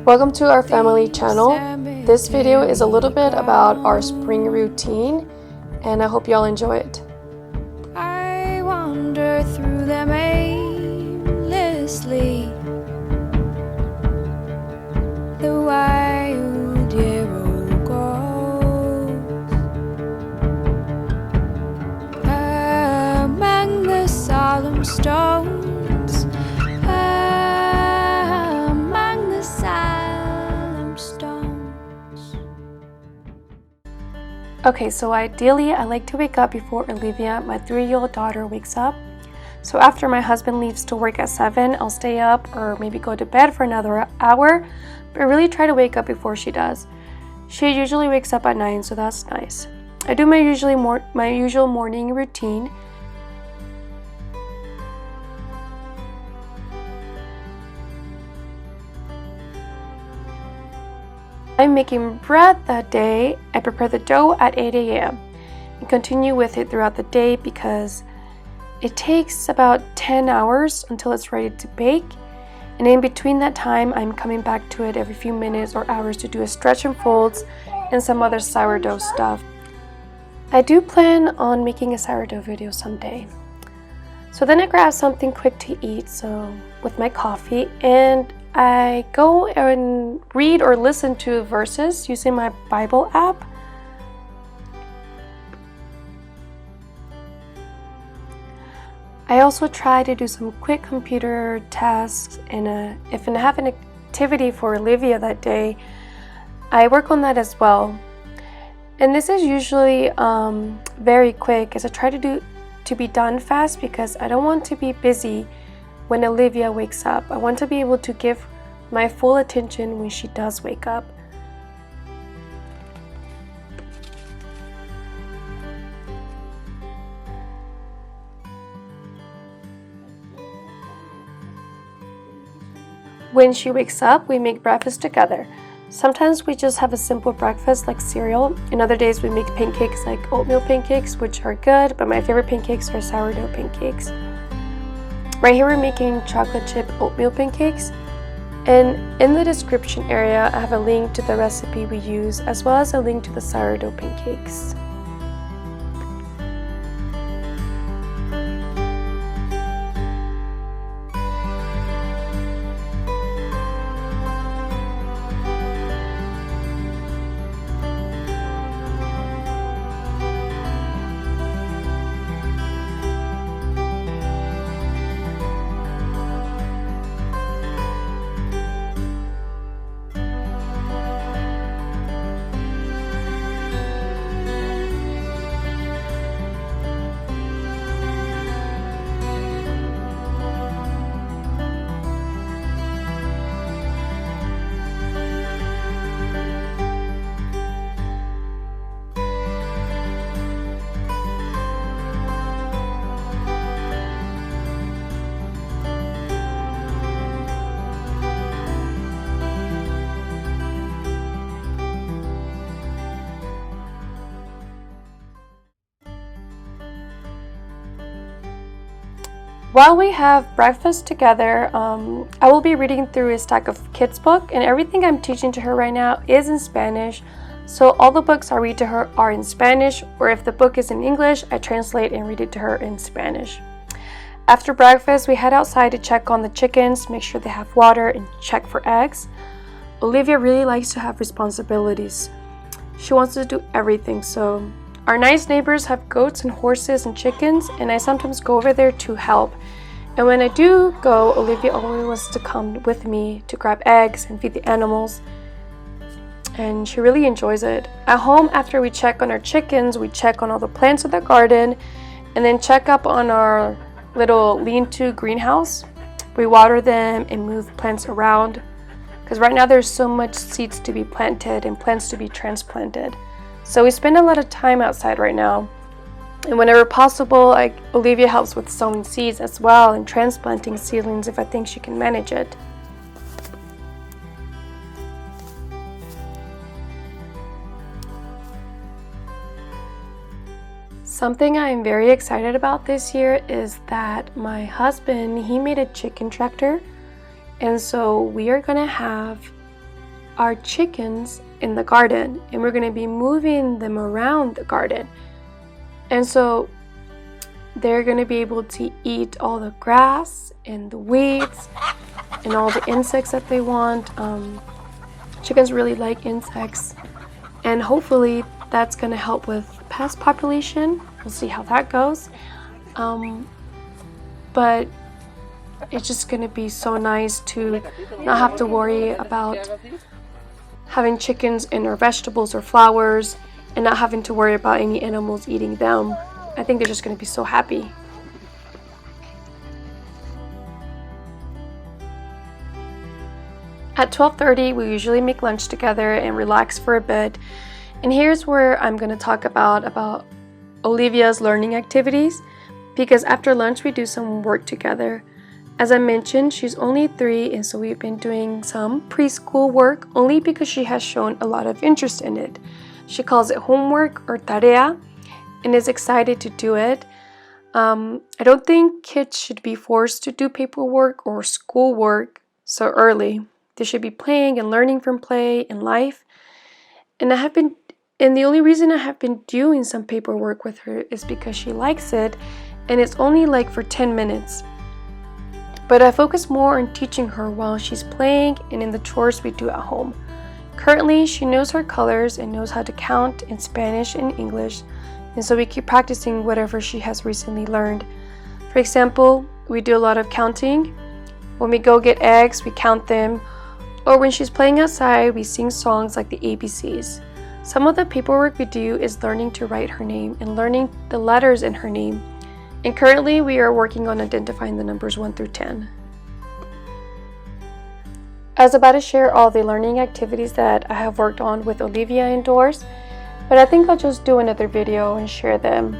Welcome to our family channel. This video is a little bit about our spring routine, and I hope y'all enjoy it. I wander through them aimlessly. The wild yarrow grows among the solemn stones. Okay, so ideally I like to wake up before Olivia, my 3-year-old daughter, wakes up. So after my husband leaves to work at 7, I'll stay up or maybe go to bed for another hour, but really try to wake up before she does. She usually wakes up at 9, so that's nice. I do my usual morning routine. I'm making bread that day. I prepare the dough at 8 a.m. and continue with it throughout the day because it takes about 10 hours until it's ready to bake. And in between that time, I'm coming back to it every few minutes or hours to do a stretch and folds and some other sourdough stuff. I do plan on making a sourdough video someday. So then I grab something quick to eat, so with my coffee, and I go and read or listen to verses using my Bible app. I also try to do some quick computer tasks, and if I have an activity for Olivia that day, I work on that as well. And this is usually very quick, as I try to be done fast because I don't want to be busy when Olivia wakes up. I want to be able to give my full attention when she does wake up. When she wakes up, we make breakfast together. Sometimes we just have a simple breakfast like cereal, and other days we make pancakes like oatmeal pancakes, which are good, but my favorite pancakes are sourdough pancakes. Right here we're making chocolate chip oatmeal pancakes, and in the description area I have a link to the recipe we use as well as a link to the sourdough pancakes. While we have breakfast together, I will be reading through a stack of kids' book, and everything I'm teaching to her right now is in Spanish. So all the books I read to her are in Spanish, or if the book is in English, I translate and read it to her in Spanish. After breakfast, we head outside to check on the chickens, make sure they have water, and check for eggs. Olivia really likes to have responsibilities. She wants to do everything, so our nice neighbors have goats and horses and chickens, and I sometimes go over there to help. And when I do go, Olivia always wants to come with me to grab eggs and feed the animals, and she really enjoys it. At home, after we check on our chickens, we check on all the plants in the garden, and then check up on our little lean-to greenhouse. We water them and move plants around, because right now there's so much seeds to be planted and plants to be transplanted. So we spend a lot of time outside right now. And whenever possible, Olivia helps with sowing seeds as well and transplanting seedlings if I think she can manage it. Something I am very excited about this year is that my husband, he made a chicken tractor, and so we are gonna have our chickens in the garden, and we're going to be moving them around the garden. And so they're going to be able to eat all the grass and the weeds and all the insects that they want. Chickens really like insects, and hopefully that's going to help with pest population. We'll see how that goes. But it's just going to be so nice to not have to worry about having chickens in our vegetables or flowers and not having to worry about any animals eating them. I think they're just going to be so happy. At 12:30, we usually make lunch together and relax for a bit. And here's where I'm going to talk about Olivia's learning activities, because after lunch we do some work together. As I mentioned, she's only 3, and so we've been doing some preschool work only because she has shown a lot of interest in it. She calls it homework or tarea and is excited to do it. I don't think kids should be forced to do paperwork or schoolwork so early. They should be playing and learning from play and life. And the only reason I have been doing some paperwork with her is because she likes it, and it's only like for 10 minutes. But I focus more on teaching her while she's playing and in the chores we do at home. Currently, she knows her colors and knows how to count in Spanish and English, and so we keep practicing whatever she has recently learned. For example, we do a lot of counting. When we go get eggs, we count them, or when she's playing outside, we sing songs like the ABCs. Some of the paperwork we do is learning to write her name and learning the letters in her name. And currently, we are working on identifying the numbers 1 through 10. I was about to share all the learning activities that I have worked on with Olivia indoors, but I think I'll just do another video and share them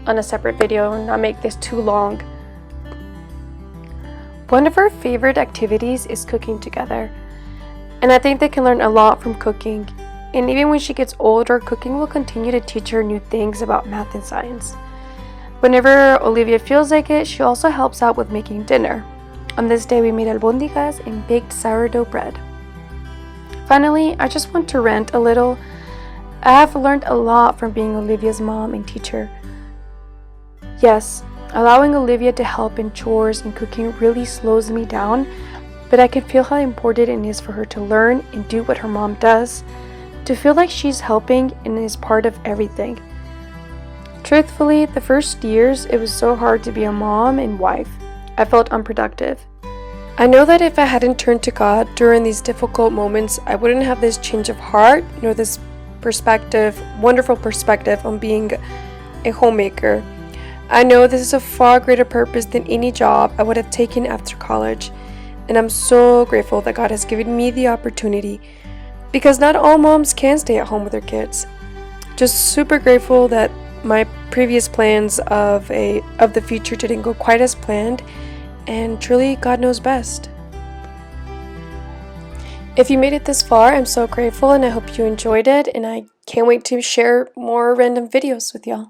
on a separate video and not make this too long. One of her favorite activities is cooking together, and I think they can learn a lot from cooking. And even when she gets older, cooking will continue to teach her new things about math and science. Whenever Olivia feels like it, she also helps out with making dinner. On this day, we made albóndigas and baked sourdough bread. Finally, I just want to rant a little. I have learned a lot from being Olivia's mom and teacher. Yes, allowing Olivia to help in chores and cooking really slows me down, but I can feel how important it is for her to learn and do what her mom does, to feel like she's helping and is part of everything. Truthfully, the first years, it was so hard to be a mom and wife. I felt unproductive. I know that if I hadn't turned to God during these difficult moments, I wouldn't have this change of heart, nor this wonderful perspective on being a homemaker. I know this is a far greater purpose than any job I would have taken after college, and I'm so grateful that God has given me the opportunity, because not all moms can stay at home with their kids. Just super grateful that my previous plans of the future didn't go quite as planned, and truly God knows best. If you made it this far, I'm so grateful, and I hope you enjoyed it, and I can't wait to share more random videos with y'all.